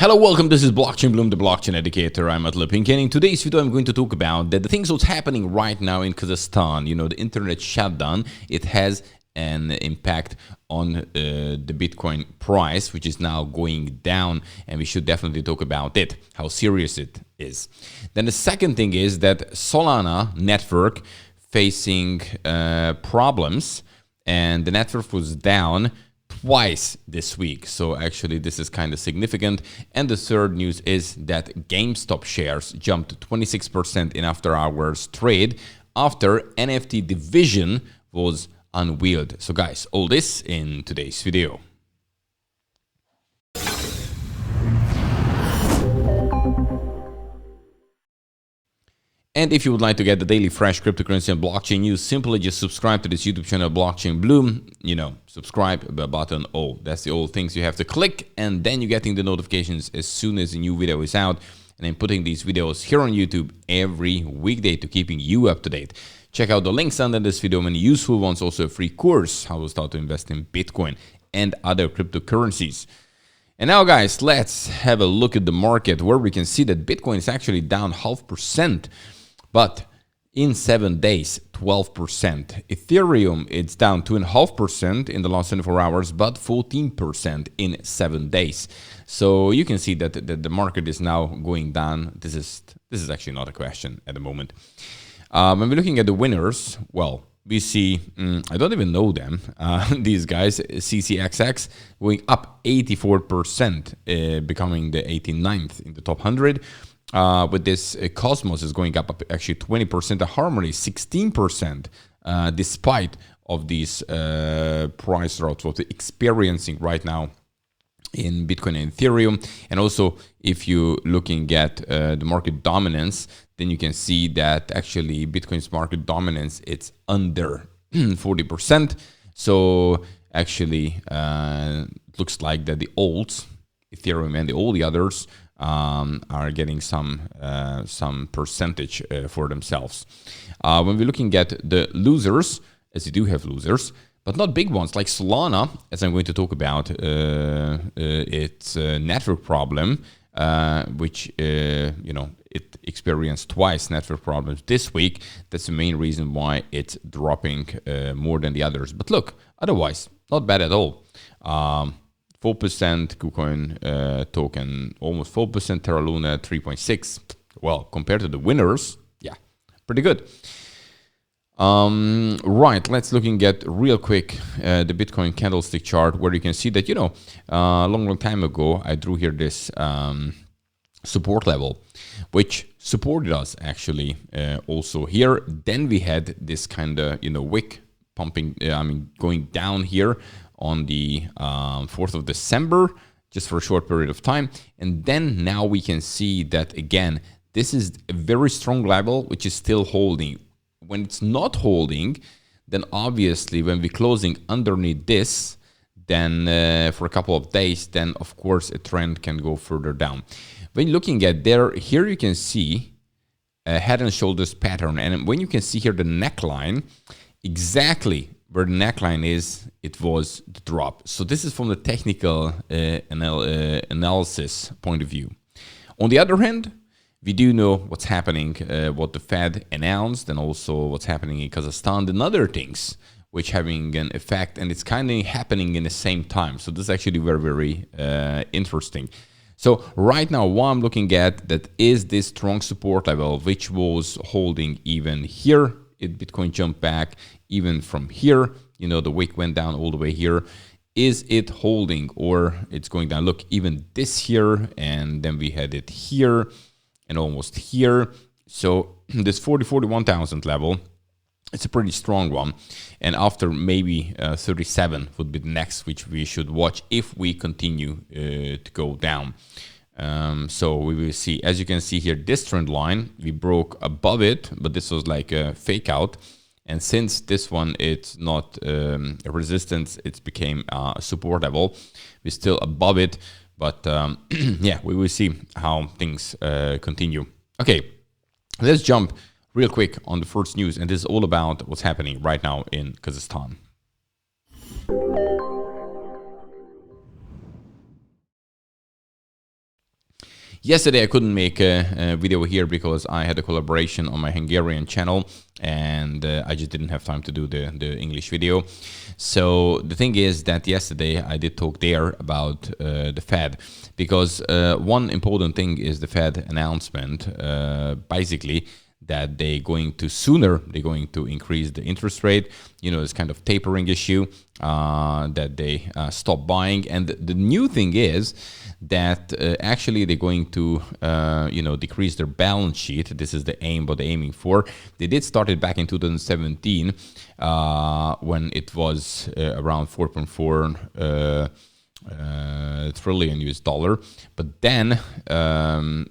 Hello, welcome. This is Blockchain Bloom, the blockchain educator. I'm Atle Pink, and in today's video, I'm going to talk about the things what's happening right now in Kazakhstan. You know, the internet shutdown. It has an impact on the Bitcoin price, which is now going down, and we should definitely talk about it, how serious it is. Then the second thing is that Solana network facing problems, and the network was down twice this week. So actually this is kind of significant. And the third news is that GameStop shares jumped 26% in after hours trade after NFT division was unveiled. So guys, all this in today's video. And if you would like to get the daily fresh cryptocurrency and blockchain news, simply just subscribe to this YouTube channel, Blockchain Bloom. You know, subscribe button, all. That's the old things you have to click, and then you're getting the notifications as soon as a new video is out. And I'm putting these videos here on YouTube every weekday to keeping you up to date. Check out the links under this video, many useful ones, also a free course, how to start to invest in Bitcoin and other cryptocurrencies. And now, guys, let's have a look at the market where we can see that Bitcoin is actually down 0.5%. But in 7 days, 12%. Ethereum, it's down 2.5% in the last 24 hours, but 14% in 7 days. So you can see that the market is now going down. This is actually not a question at the moment. When we're looking at the winners, well, we see, I don't even know them, these guys, CCXX going up 84%, becoming the 89th in the top 100. With this, Cosmos is going up actually 20%, Harmony 16%, despite of these price drops what we're experiencing right now in Bitcoin and Ethereum. And also, if you're looking at the market dominance, then you can see that actually Bitcoin's market dominance, it's under 40%. So actually, it looks like that the alts, Ethereum and all the others, are getting some percentage for themselves. When we're looking at the losers, as you do have losers, but not big ones, like Solana, as I'm going to talk about, its network problem, which, you know, it experienced twice network problems this week. That's the main reason why it's dropping more than the others. But look, otherwise, not bad at all. 4% KuCoin token, almost 4%, Terra Luna 3.6. Well, compared to the winners, yeah, pretty good. Right, let's looking at real quick the Bitcoin candlestick chart, where you can see that, you know, a long time ago, I drew here this support level, which supported us actually also here. Then we had this kind of, you know, wick pumping, going down here on the 4th of December, just for a short period of time. And then now we can see that, again, this is a very strong level, which is still holding. When it's not holding, then obviously when we're closing underneath this, then for a couple of days, then of course a trend can go further down. When looking at there, here you can see a head and shoulders pattern. And when you can see here the neckline, exactly where the neckline is, it was the drop. So this is from the technical analysis point of view. On the other hand, we do know what's happening, what the Fed announced, and also what's happening in Kazakhstan and other things which having an effect, and it's kind of happening in the same time. So this is actually very, very interesting. So right now, what I'm looking at, that is this strong support level, which was holding even here. Bitcoin jumped back even from here. You know, the wick went down all the way here. Is it holding or it's going down? Look, even this here, and then we had it here and almost here. So this 41,000 level, it's a pretty strong one. And after maybe 37 would be the next, which we should watch if we continue to go down. So we will see, as you can see here, this trend line, we broke above it, but this was like a fake out. And since this one, it's not a resistance, it's became a support level. We're still above it, but yeah, we will see how things continue. Okay, let's jump real quick on the first news, and this is all about what's happening right now in Kazakhstan. Yesterday I couldn't make a video here because I had a collaboration on my Hungarian channel, and I just didn't have time to do the English video. So the thing is that yesterday I did talk there about the Fed, because one important thing is the Fed announcement, basically that they're going to increase the interest rate. You know, this kind of tapering issue, that they stop buying. And the new thing is that actually they're going to, decrease their balance sheet. This is the aim, what they're aiming for. They did start it back in 2017 when it was around 4.4 trillion US dollar. But then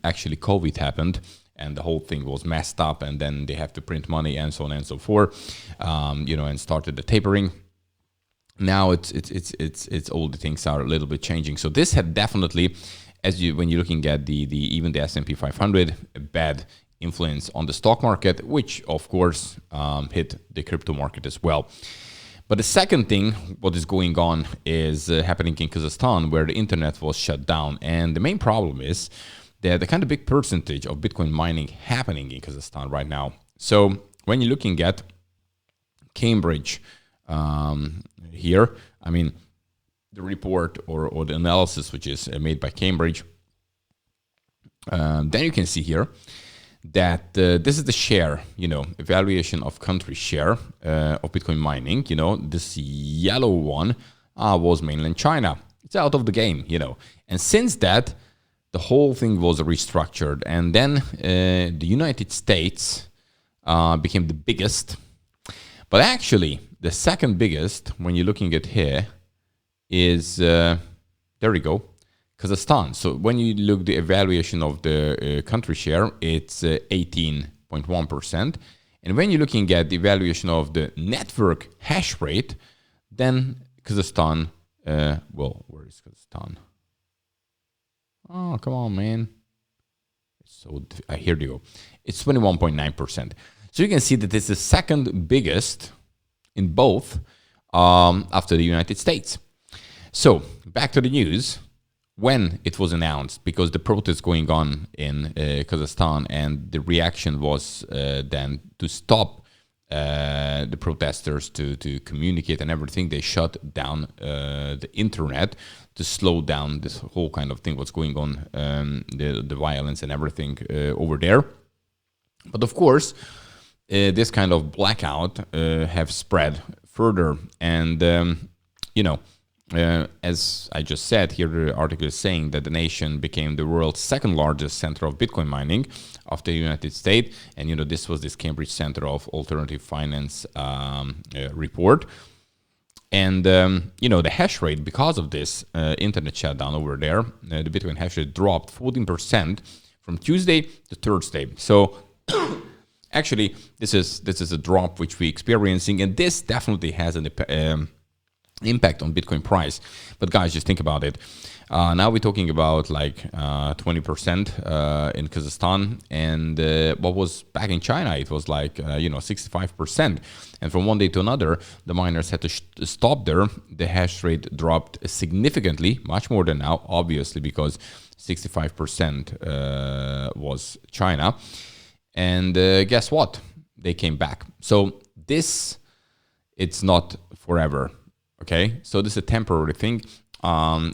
actually COVID happened, and the whole thing was messed up, and then they have to print money and so on and so forth, and started the tapering. Now it's all the things are a little bit changing. So this had definitely, when you're looking at even the S&P 500, a bad influence on the stock market, which of course hit the crypto market as well. But the second thing, what is going on, is happening in Kazakhstan, where the internet was shut down, and the main problem is that the kind of big percentage of Bitcoin mining happening in Kazakhstan right now. So when you're looking at Cambridge here, I mean, the report or the analysis which is made by Cambridge, then you can see here that this is the share, evaluation of country share of Bitcoin mining. This yellow one was mainland China. It's out of the game, And since that, the whole thing was restructured. And then the United States became the biggest. But actually, the second biggest, when you're looking at here, is, there we go, Kazakhstan. So when you look the evaluation of the country share, it's 18.1%. And when you're looking at the evaluation of the network hash rate, then Kazakhstan, where is Kazakhstan? Oh, come on, man. So here you go. It's 21.9%. So you can see that it's the second biggest in both after the United States. So back to the news. When it was announced, because the protest going on in Kazakhstan, and the reaction was then to stop the protesters to communicate and everything, they shut down the internet to slow down this whole kind of thing, what's going on, the violence and everything over there. But of course, this kind of blackout have spread further, and as I just said here, the article is saying that the nation became the world's second largest center of Bitcoin mining after the United States. And, this was this Cambridge Center of Alternative Finance report. And, the hash rate, because of this internet shutdown over there, the Bitcoin hash rate dropped 14% from Tuesday to Thursday. So actually, this is a drop which we're experiencing, and this definitely has an impact on Bitcoin price. But guys, just think about it. Now we're talking about like 20% in Kazakhstan, and what was back in China, it was like 65%. And from one day to another, the miners had to stop there. The hash rate dropped significantly, much more than now, obviously, because 65% was China. And guess what? They came back. So it's not forever. Okay, so this is a temporary thing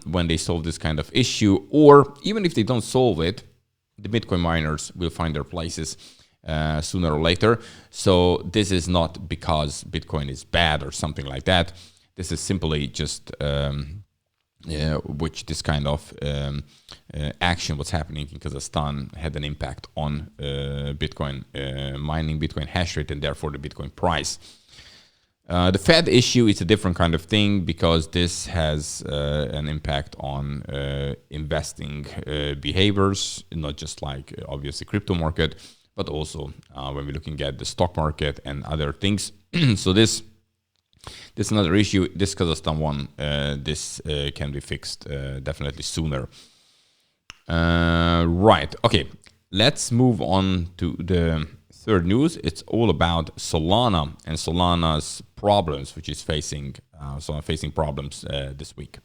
when they solve this kind of issue, or even if they don't solve it, the Bitcoin miners will find their places sooner or later. So this is not because Bitcoin is bad or something like that. This is simply just which this kind of action, what's happening in Kazakhstan, had an impact on Bitcoin mining, Bitcoin hash rate, and therefore the Bitcoin price. The Fed issue is a different kind of thing, because this has an impact on investing behaviors, not just like obviously crypto market, but also when we're looking at the stock market and other things. So this is another issue. This Kazakhstan one, this can be fixed definitely sooner. Right. Okay. Let's move on to the third news. It's all about Solana and Solana's problems, which is facing problems this week.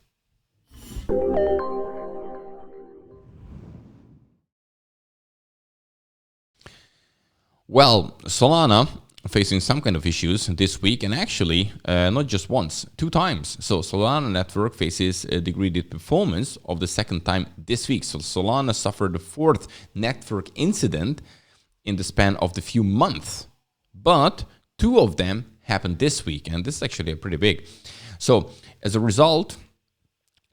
Well, Solana facing some kind of issues this week, and actually not just once, 2 times. So Solana network faces a degraded performance of the second time this week. So Solana suffered the 4th network incident in the span of the few months, but 2 of them happened this week, and this is actually pretty big. So as a result,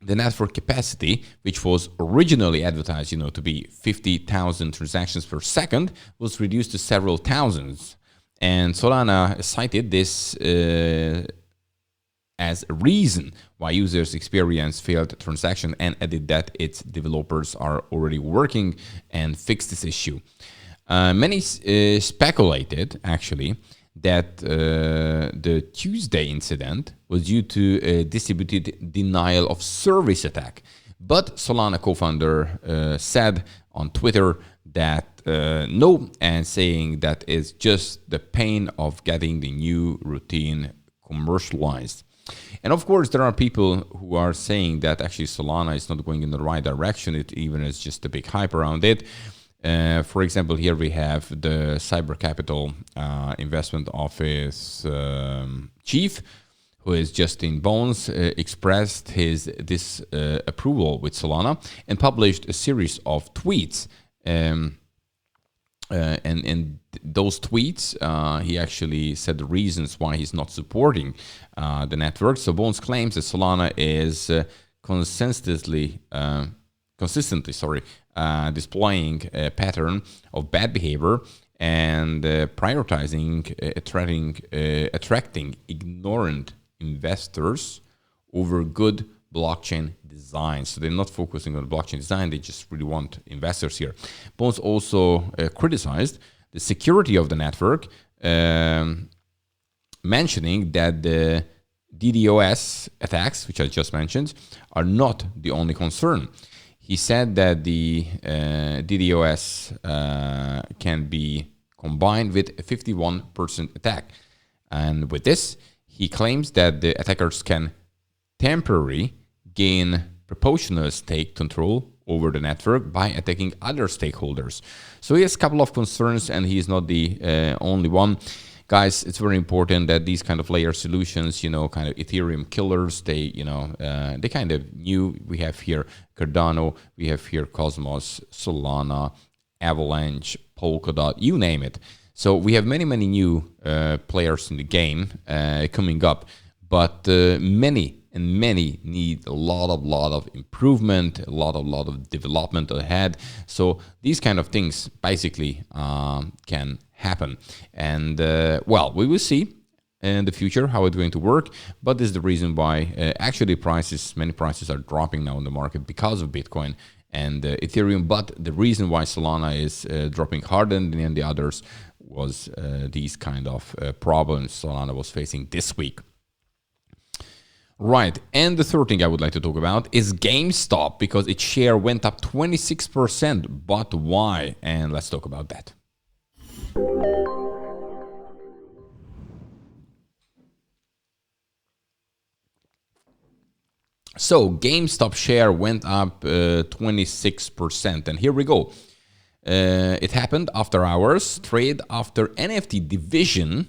the network capacity, which was originally advertised, to be 50,000 transactions per second, was reduced to several thousands. And Solana cited this as a reason why users experience failed transaction, and added that its developers are already working and fix this issue. Many speculated, actually, that the Tuesday incident was due to a distributed denial of service attack. But Solana co-founder said on Twitter that no, and saying that it's just the pain of getting the new routine commercialized. And of course, there are people who are saying that actually Solana is not going in the right direction. It even is just a big hype around it. For example, here we have the Cyber Capital Investment Office chief, who is Justin Bones, expressed his disapproval with Solana and published a series of tweets. And in those tweets, he actually said the reasons why he's not supporting the network. So Bones claims that Solana is consistently displaying a pattern of bad behavior and prioritizing attracting ignorant investors over good blockchain design. So they're not focusing on blockchain design, they just really want investors here. Bones also criticized the security of the network, mentioning that the DDoS attacks, which I just mentioned, are not the only concern. He said that the DDoS can be combined with a 51% attack. And with this, he claims that the attackers can temporarily gain proportional stake control over the network by attacking other stakeholders. So he has a couple of concerns, and he is not the only one. Guys, it's very important that these kind of layer solutions, kind of Ethereum killers, they kind of new. We have here Cardano, we have here Cosmos, Solana, Avalanche, Polkadot, you name it. So we have many new players in the game coming up, but many need a lot of improvement, a lot of development ahead. So these kind of things basically can happen. And we will see in the future how it's going to work, but this is the reason why actually many prices are dropping now in the market because of Bitcoin and Ethereum. But the reason why Solana is dropping harder than the others was these kind of problems Solana was facing this week. Right, and the third thing I would like to talk about is GameStop, because its share went up 26%, but why? And let's talk about that. So GameStop share went up 26%, and here we go. It happened after hours trade after NFT division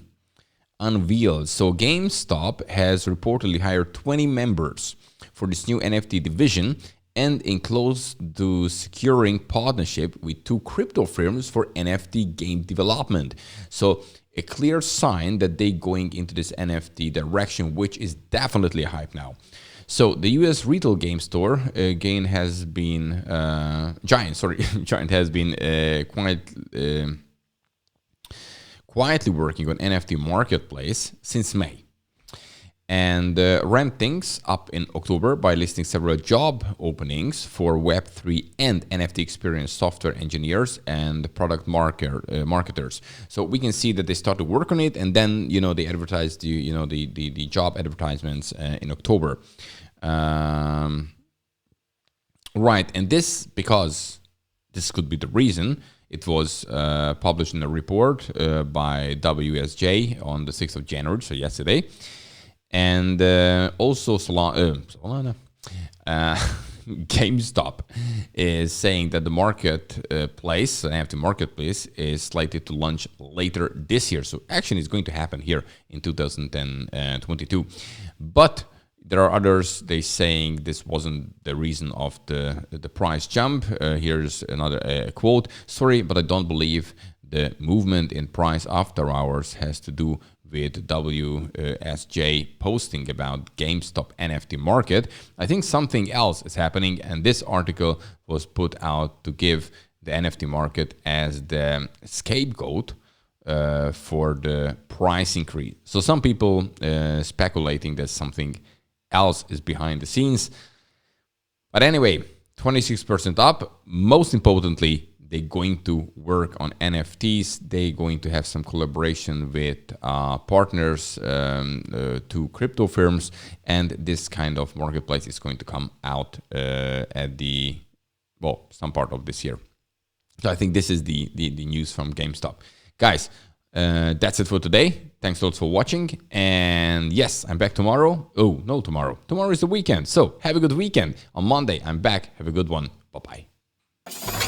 unveiled. So GameStop has reportedly hired 20 members for this new NFT division, and in close to securing partnership with 2 crypto firms for NFT game development. So a clear sign that they're going into this NFT direction, which is definitely a hype now. So the US retail game store Giant has been quietly working on NFT marketplace since May, and ramped things up in October by listing several job openings for Web3 and NFT experience software engineers and product marketers. So we can see that they start to work on it, and then they advertised the job advertisements in October. Right, and because this could be the reason. It was published in a report by WSJ on the 6th of January, so yesterday. And also Solana, GameStop is saying that the marketplace, an NFT marketplace, is slated to launch later this year. So action is going to happen here in 2022. But there are others, they saying this wasn't the reason of the price jump. Here's another quote. Sorry, but I don't believe the movement in price after hours has to do with WSJ posting about GameStop NFT market. I think something else is happening, and this article was put out to give the NFT market as the scapegoat for the price increase. So some people speculating that something else is behind the scenes. But anyway, 26% up. Most importantly, they're going to work on NFTs. They're going to have some collaboration with partners to crypto firms. And this kind of marketplace is going to come out at some part of this year. So I think this is the news from GameStop. Guys, that's it for today. Thanks a lot for watching. And yes, I'm back tomorrow. Oh, no, tomorrow. Tomorrow is the weekend. So have a good weekend. On Monday, I'm back. Have a good one. Bye-bye.